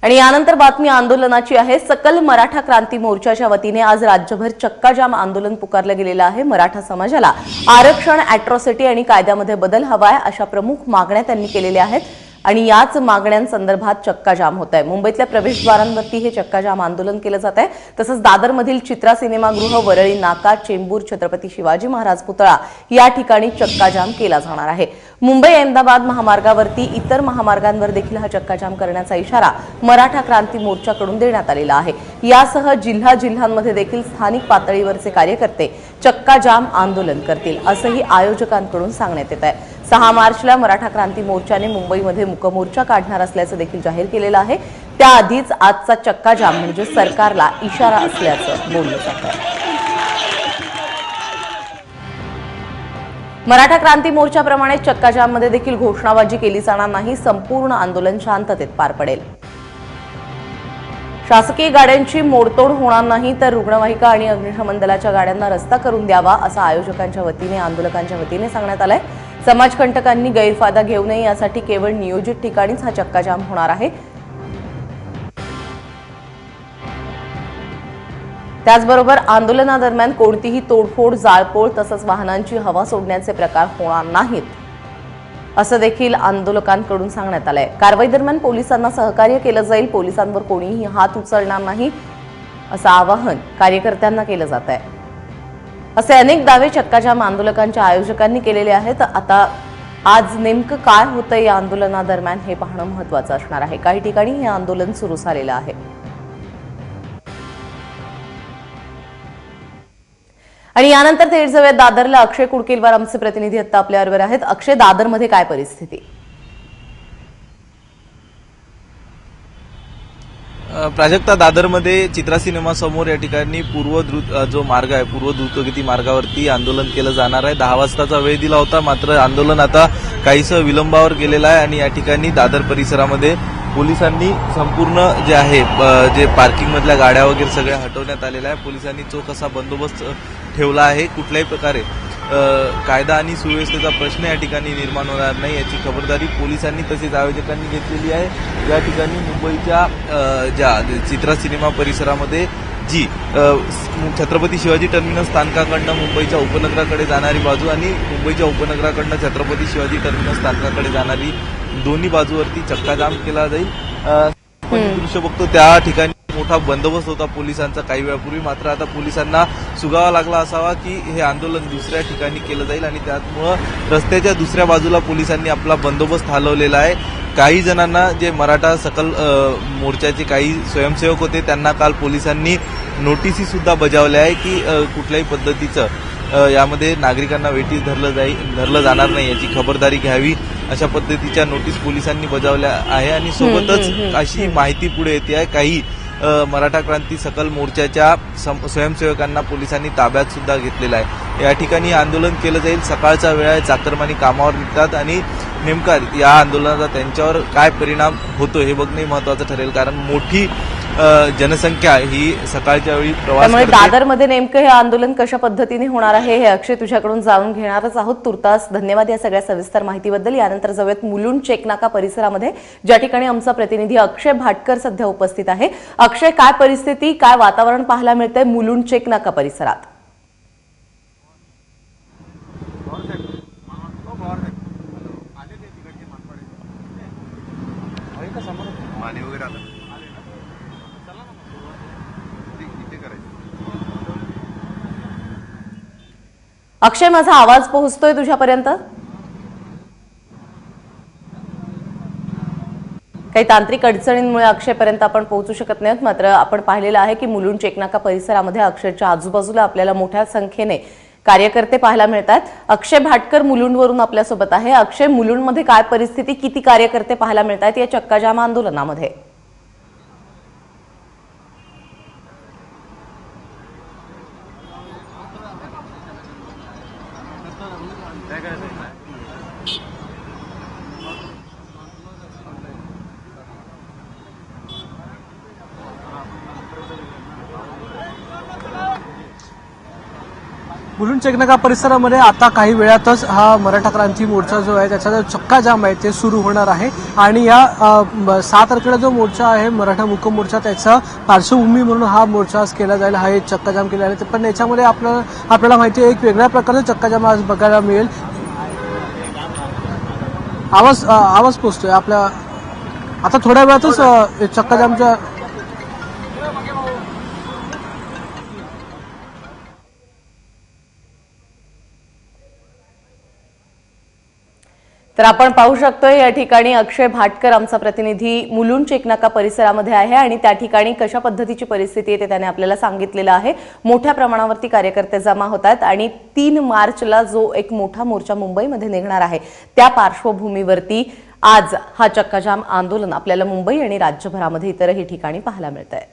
आणि यानंतर बातमी आंदोलनाची आहे। सकल मराठा क्रांती मोर्चाच्या वतीने आज राज्यभर चक्काजाम आंदोलन पुकारलं गेलेलं आहे। मराठा समाजाला आरक्षण, अॅट्रॉसिटी आणि कायद्यामध्ये बदल हवाय अशा प्रमुख मागण्या त्यांनी केलेल्या आहेत आणि याच मागण्यांसंदर्भात चक्काजाम होत आहे। मुंबईतल्या प्रवेशद्वारांवरती हे चक्काजाम आंदोलन केलं जात आहे। तसंच दादरमधील चित्रा सिनेमागृह, वरळी नाका, चेंबूर, छत्रपती शिवाजी महाराज पुतळा या ठिकाणी चक्काजाम केला जाणार आहे। मुंबई अहमदाबाद महामार्गावरती इतर महामार्गांवर देखील हा चक्काजाम करण्याचा इशारा मराठा क्रांती मोर्चाकडून देण्यात आलेला आहे। यासह जिल्ह्यांमध्ये देखील स्थानिक पातळीवरचे कार्यकर्ते चक्काजाम आंदोलन करतील असंही आयोजकांकडून सांगण्यात येत आहे। 6 मार्चला मराठा क्रांती मोर्चाने मुंबईमध्ये मुकमोर्चा काढणार असल्याचं देखील जाहीर केलेलं आहे। त्याआधीच आजचा चक्काजाम म्हणजे सरकारला इशारा असल्याचं बोललं जात आहे। मराठा क्रांती मोर्चाप्रमाणे चक्काजाममध्ये देखील घोषणाबाजी केली जाणार नाही। संपूर्ण आंदोलन शांततेत पार पडेल। शासकीय गाड्यांची मोडतोड होणार नाही, तर रुग्णवाहिका आणि अग्निशमन दलाच्या गाड्यांना रस्ता करून द्यावा असं आयोजकांच्या वतीने, आंदोलकांच्या वतीने सांगण्यात आलंय। समाजकंटकांनी गैरफायदा घेऊ नये यासाठी केवळ नियोजित ठिकाणीच हा चक्काजाम होणार आहे। त्याचबरोबर आंदोलनादरम्यान कोणतीही तोडफोड, जाळपोळ तसंच वाहनांची हवा सोडण्याचे प्रकार होणार नाहीत असं देखील आंदोलकांकडून सांगण्यात आलंय। कारवाई दरम्यान पोलिसांना सहकार्य केलं जाईल, पोलिसांवर कोणीही हात उचलणार नाही असं आवाहन कार्यकर्त्यांना केलं जात आहे। असे अनेक दावे चक्काजाम आंदोलकांच्या आयोजकांनी केलेले आहेत। आता आज नेमकं काय होतंय या आंदोलनादरम्यान हे पाहणं महत्त्वाचं असणार आहे। काही ठिकाणी हे आंदोलन सुरू झालेलं आहे। आणि यानंतर थेट जाऊयात दादरला। अक्षय कुडकेलवार आमचे प्रतिनिधी आता आपल्याबरोबर आहेत। अक्षय, दादरमध्ये काय परिस्थिती? प्राजक्ता, दादरमध्ये चित्रा सिनेमा समोर या ठिकाणी जो मार्ग आहे, पूर्व द्रुतगती मार्गावरती आंदोलन केलं जाणार आहे। 10 वाजताचा वेळ दिला होता, मात्र आंदोलन आता काहीसं विलंबावर गेलेलं आहे आणि या ठिकाणी दादर परिसरामध्ये पोलिसांनी संपूर्ण जे आहे जे पार्किंग मधल्या गाड्या वगैरे सगळ्या हटवण्यात आलेल्या आहे। पोलिसांनी चोख असा बंदोबस्त ठेवला आहे। कुठल्याही प्रकारे कायदा आणि सुव्यवस्थेचा प्रश्न या ठिकाणी निर्माण होणार नाही याची खबरदारी पोलिसांनी तसेच आयोजकांनी घेतलेली आहे। या ठिकाणी मुंबईच्या ज्या चित्रा सिनेमा परिसरामध्ये जी छत्रपती शिवाजी टर्मिनस स्थानकाकडनं मुंबईच्या उपनगराकडे जाणारी बाजू आणि मुंबईच्या उपनगराकडनं छत्रपती शिवाजी टर्मिनस स्थानकाकडे जाणारी दोन्ही बाजूवरती चक्काजाम केला जाईल। दृश्य बघतो त्या ठिकाणी मोठा बंदोबस्त होता पोलिसांचा काही वेळापूर्वी, मात्र आता पोलिसांना सुगावा लागला असावा की हे आंदोलन दुसऱ्या ठिकाणी केलं जाईल आणि त्यामुळं रस्त्याच्या दुसऱ्या बाजूला पोलिसांनी आपला बंदोबस्त हलवलेला आहे। काही जणांना जे मराठा सकल मोर्चाचे काही स्वयंसेवक होते त्यांना काल पोलिसांनी नोटीसी सुद्धा बजावल्या आहे की कुठल्याही पद्धतीचं यामध्ये नागरिकांना वेठीस धरलं जाणार नाही याची खबरदारी घ्यावी अशा पद्धतीच्या नोटीस पोलिसांनी बजावल्या आहे। आणि सोबतच अशी माहिती पुढे येते आहे काही मराठा क्रांती सकल मोर्चाच्या स्वयंसेवकांना पोलिसांनी ताब्यात सुद्धा घेतलेला आहे। या ठिकाणी आंदोलन केलं जाईल। सकाळचा वेळ आहे, चाकरमानी कामावर निघतात आणि नेमका या आंदोलनाचा त्यांच्यावर काय परिणाम होतो हे बघणे महत्त्वाचं ठरेल, कारण मोठी जनसंख्या ही सकाळच्या वेळी प्रवास करते। दादरमध्ये नेमकं हे आंदोलन कशा पद्धतीने होणार आहे हे अक्षय तुझ्याकडून जाणून घेणारच आहोत। तुर्तास धन्यवाद या सगळ्या सविस्तर माहितीबद्दल। यानंतर जाऊयात मुलुंड चेकनाका परिसरामध्ये, ज्या ठिकाणी आमचा प्रतिनिधी अक्षय भाटकर सध्या उपस्थित आहे। अक्षय, काय परिस्थिती, काय वातावरण पाहायला मिळतंय मुलुंड चेकनाका परिसरात? अक्षय, माझा आवाज पोहोचतोय तुझ्यापर्यंत? काही तांत्रिक अडचणींमुळे अक्षयपर्यंत आपण पोहोचू शकत नाहीत, मात्र आपण पाहिलेलं आहे की मुलुंड चेकनाका परिसरामध्ये अक्षयच्या आजूबाजूला आपल्याला मोठ्या संख्येने कार्यकर्ते पाहायला मिळतात। अक्षय भाटकर मुलुंडवरून आपल्यासोबत आहे। अक्षय, मुलुंडमध्ये काय परिस्थिती, किती कार्यकर्ते पाहायला मिळतात या चक्काजाम आंदोलनामध्ये? मुलुंड चेकनाका परिसरामध्ये आता काही वेळातच हा मराठा क्रांती मोर्चा जो आहे त्याचा जो चक्का जाम आहे ते सुरू होणार आहे आणि या 6 तारखेला जो मोर्चा आहे मराठा मुक्क मोर्चा त्याचा पार्श्वभूमी म्हणून हा मोर्चा आज केला जाईल. हा एक चक्का जाम केला आहे पण याच्यामध्ये आपल्याला माहिती आहे एक वेगळ्या प्रकारचा चक्का जाम आज बघायला मिळेल. आवाज पोचतोय आपल्या आता थोड्या वेळातच चक्का जामच्या तर आपण पाहू शकतोय या ठिकाणी अक्षय भाटकर आमचा प्रतिनिधी मुलुंड चेकनाका परिसरामध्ये आहे आणि त्या ठिकाणी कशा पद्धतीची परिस्थिती आहे ते त्याने आपल्याला सांगितलेलं आहे. मोठ्या प्रमाणावरती कार्यकर्ते जमा होत आहेत आणि 3 मार्चला जो एक मोठा मोर्चा मुंबईमध्ये निघणार आहे त्या पार्श्वभूमीवरती आज हा चक्काजाम आंदोलन आपल्याला मुंबई आणि राज्यभरामध्ये इतरही ठिकाणी पाहायला मिळतंय.